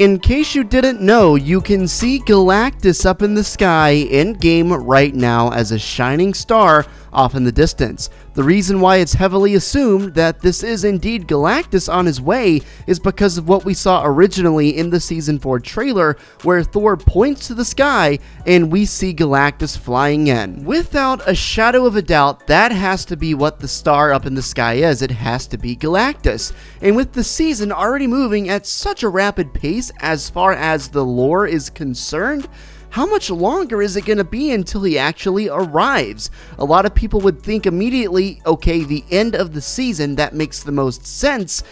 In case you didn't know, you can see Galactus up in the sky in-game right now as a shining star off in the distance. The reason why it's heavily assumed that this is indeed Galactus on his way is because of what we saw originally in the Season 4 trailer, where Thor points to the sky and we see Galactus flying in. Without a shadow of a doubt, that has to be what the star up in the sky is. It has to be Galactus. And with the season already moving at such a rapid pace as far as the lore is concerned, how much longer is it going to be until he actually arrives? A lot of people would think immediately, okay, the end of the season, that makes the most sense,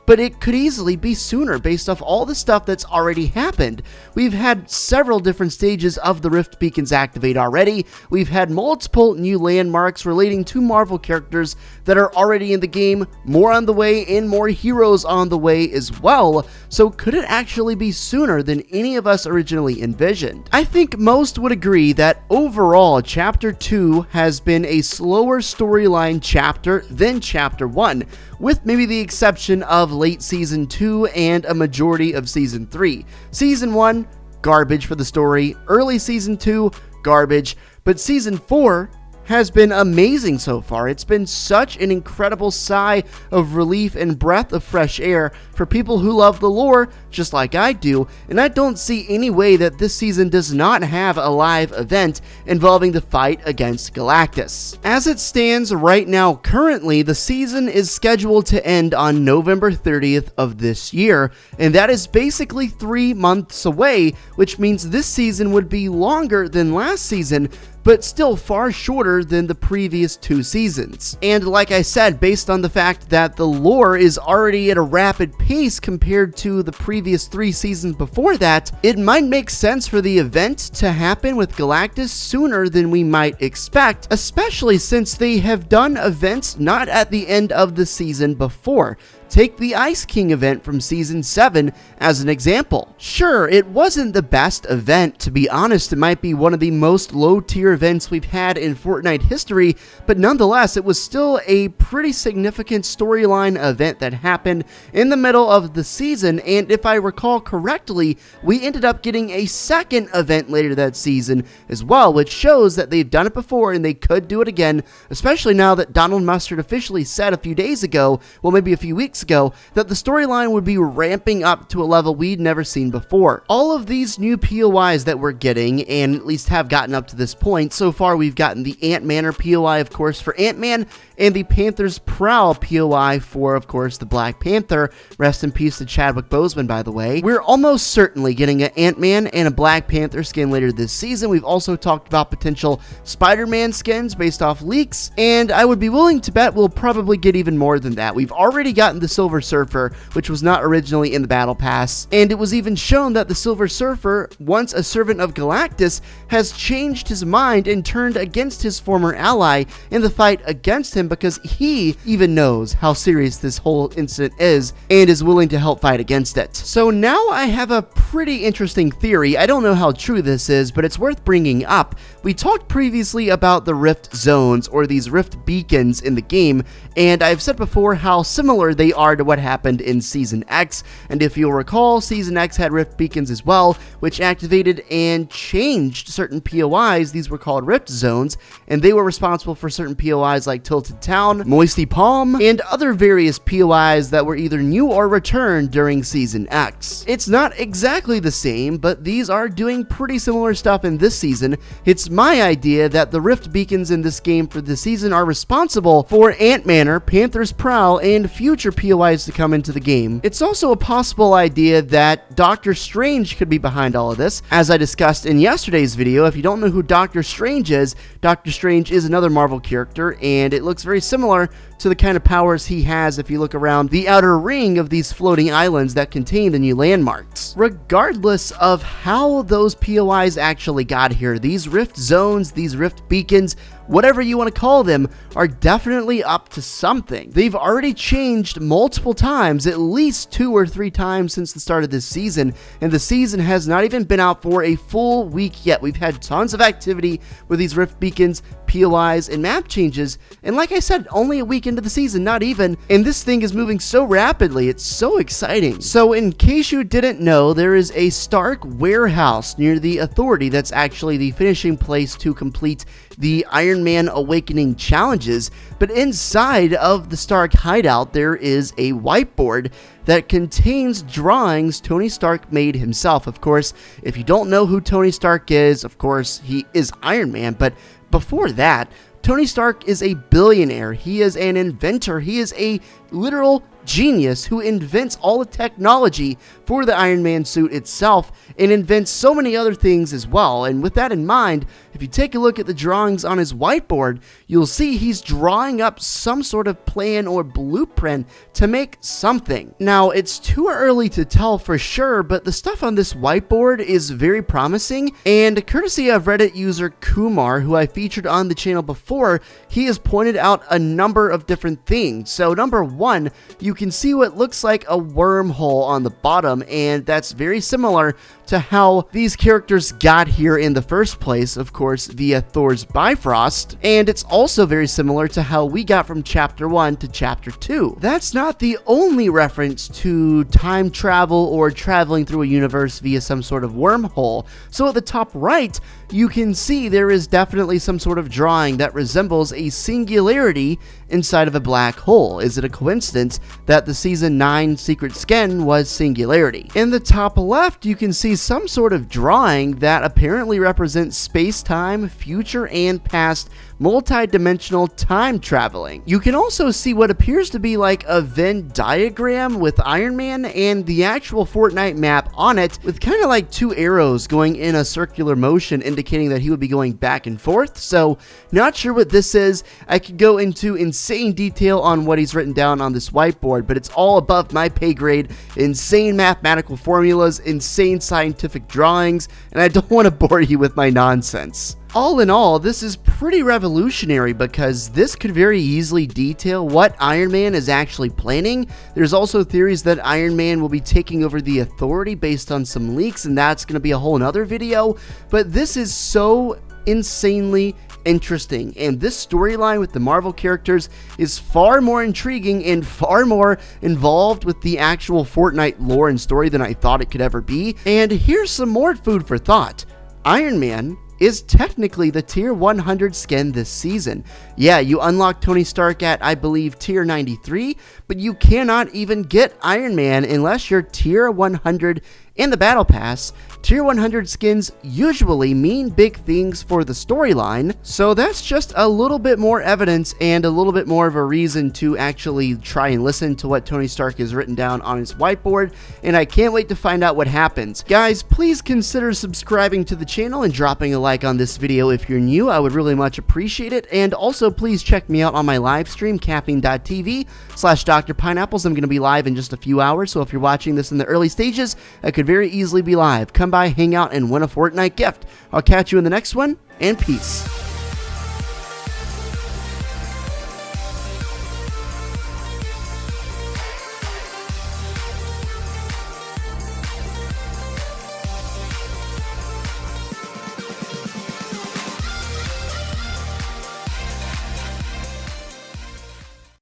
but it could easily be sooner based off all the stuff that's already happened. We've had several different stages of the Rift Beacons activate already. We've had multiple new landmarks relating to Marvel characters that are already in the game, more on the way, and more heroes on the way as well. So could it actually be sooner than any of us originally envisioned? I think most would agree that overall, Chapter 2 has been a slower storyline chapter than Chapter 1, with maybe the exception of late Season 2 and a majority of Season 3. Season 1, garbage for the story. Early Season 2, garbage. But Season 4 has been amazing so far. It's been such an incredible sigh of relief and breath of fresh air for people who love the lore, just like I do, and I don't see any way that this season does not have a live event involving the fight against Galactus. As it stands right now, currently, the season is scheduled to end on November 30th of this year, and that is basically 3 months away, which means this season would be longer than last season, but still far shorter than the previous 2 seasons. And like I said, based on the fact that the lore is already at a rapid pace compared to the previous 3 seasons before that, it might make sense for the event to happen with Galactus sooner than we might expect, especially since they have done events not at the end of the season before. Take the Ice King event from Season 7 as an example. Sure, it wasn't the best event, to be honest. It might be one of the most low-tier events we've had in Fortnite history, but nonetheless, it was still a pretty significant storyline event that happened in the middle of the season, and if I recall correctly, we ended up getting a second event later that season as well, which shows that they've done it before and they could do it again, especially now that Donald Mustard officially said a few days ago, well, maybe a few weeks ago, that the storyline would be ramping up to a level we'd never seen before. All of these new POIs that we're getting, and at least have gotten up to this point, so far we've gotten the Ant-Man POI, of course, for Ant-Man, and the Panther's Prowl POI for, of course, the Black Panther. Rest in peace to Chadwick Boseman, by the way. We're almost certainly getting an Ant-Man and a Black Panther skin later this season. We've also talked about potential Spider-Man skins based off leaks, and I would be willing to bet we'll probably get even more than that. We've already gotten the Silver Surfer, which was not originally in the Battle Pass, and it was even shown that the Silver Surfer, once a servant of Galactus, has changed his mind and turned against his former ally in the fight against him because he even knows how serious this whole incident is and is willing to help fight against it. So now I have a pretty interesting theory. I don't know how true this is, but it's worth bringing up. We talked previously about the Rift Zones, or these Rift Beacons in the game, and I've said before how similar they are to what happened in Season X, and if you'll recall, Season X had Rift Beacons as well, which activated and changed certain POIs. These were called Rift Zones, and they were responsible for certain POIs like Tilted Town, Moisty Palm, and other various POIs that were either new or returned during Season X. It's not exactly the same, but these are doing pretty similar stuff in this season. It's my idea that the Rift Beacons in this game for this season are responsible for Ant-Man, Panther's Prowl, and future POIs to come into the game. It's also a possible idea that Doctor Strange could be behind all of this. As I discussed in yesterday's video, if you don't know who Doctor Strange is another Marvel character, and it looks very similar to the kind of powers he has if you look around the outer ring of these floating islands that contain the new landmarks. Regardless of how those POIs actually got here, these Rift Zones, these Rift Beacons, whatever you want to call them, are definitely up to something. They've already changed multiple times, at least 2 or 3 times since the start of this season, and the season has not even been out for a full week yet. We've had tons of activity with these rift beacons, POIs, and map changes, and like I said, only a week into the season, not even, and this thing is moving so rapidly, it's so exciting. So in case you didn't know, there is a Stark warehouse near the Authority that's actually the finishing place to complete the Iron Man Awakening challenges, but inside of the Stark hideout there is a whiteboard that contains drawings Tony Stark made himself. Of course, if you don't know who Tony Stark is, of course, he is Iron Man, but before that, Tony Stark is a billionaire, he is an inventor, he is a literal genius who invents all the technology for the Iron Man suit itself and invents so many other things as well. And with that in mind, if you take a look at the drawings on his whiteboard, you'll see he's drawing up some sort of plan or blueprint to make something. Now, it's too early to tell for sure, but the stuff on this whiteboard is very promising, and courtesy of Reddit user Kumar, who I featured on the channel before, he has pointed out a number of different things. So number one, you can see what looks like a wormhole on the bottom, and that's very similar to how these characters got here in the first place, of course, via Thor's Bifrost, and it's also very similar to how we got from Chapter 1 to Chapter 2. That's not the only reference to time travel or traveling through a universe via some sort of wormhole. So at the top right, you can see there is definitely some sort of drawing that resembles a singularity inside of a black hole. Is it a coincidence that the Season 9 secret skin was Singularity? In the top left, you can see some sort of drawing that apparently represents space-time, future and past, multi-dimensional time traveling. You can also see what appears to be like a Venn diagram with Iron Man and the actual Fortnite map on it, with kind of like 2 arrows going in a circular motion indicating that he would be going back and forth. So not sure what this is. I could go into insane detail on what he's written down on this whiteboard, but it's all above my pay grade. Insane mathematical formulas, insane scientific drawings, and I don't want to bore you with my nonsense. All in all, this is pretty revolutionary because this could very easily detail what Iron Man is actually planning. There's also theories that Iron Man will be taking over the Authority based on some leaks, and that's going to be a whole nother video, but this is so insanely interesting, and this storyline with the Marvel characters is far more intriguing and far more involved with the actual Fortnite lore and story than I thought it could ever be. And here's some more food for thought. Iron Man is technically the tier 100 skin this season. Yeah, you unlock Tony Stark at, I believe, tier 93, but you cannot even get Iron Man unless you're tier 100 in the Battle Pass. Tier 100 skins usually mean big things for the storyline, so that's just a little bit more evidence and a little bit more of a reason to actually try and listen to what Tony Stark has written down on his whiteboard, and I can't wait to find out what happens. Guys, please consider subscribing to the channel and dropping a like on this video if you're new. I would really much appreciate it, and also please check me out on my live stream, caffeine.tv/Dr. Pineapplez. I'm going to be live in just a few hours, so if you're watching this in the early stages, I could very easily be live. Come by, hang out, and win a Fortnite gift. I'll catch you in the next one, and peace.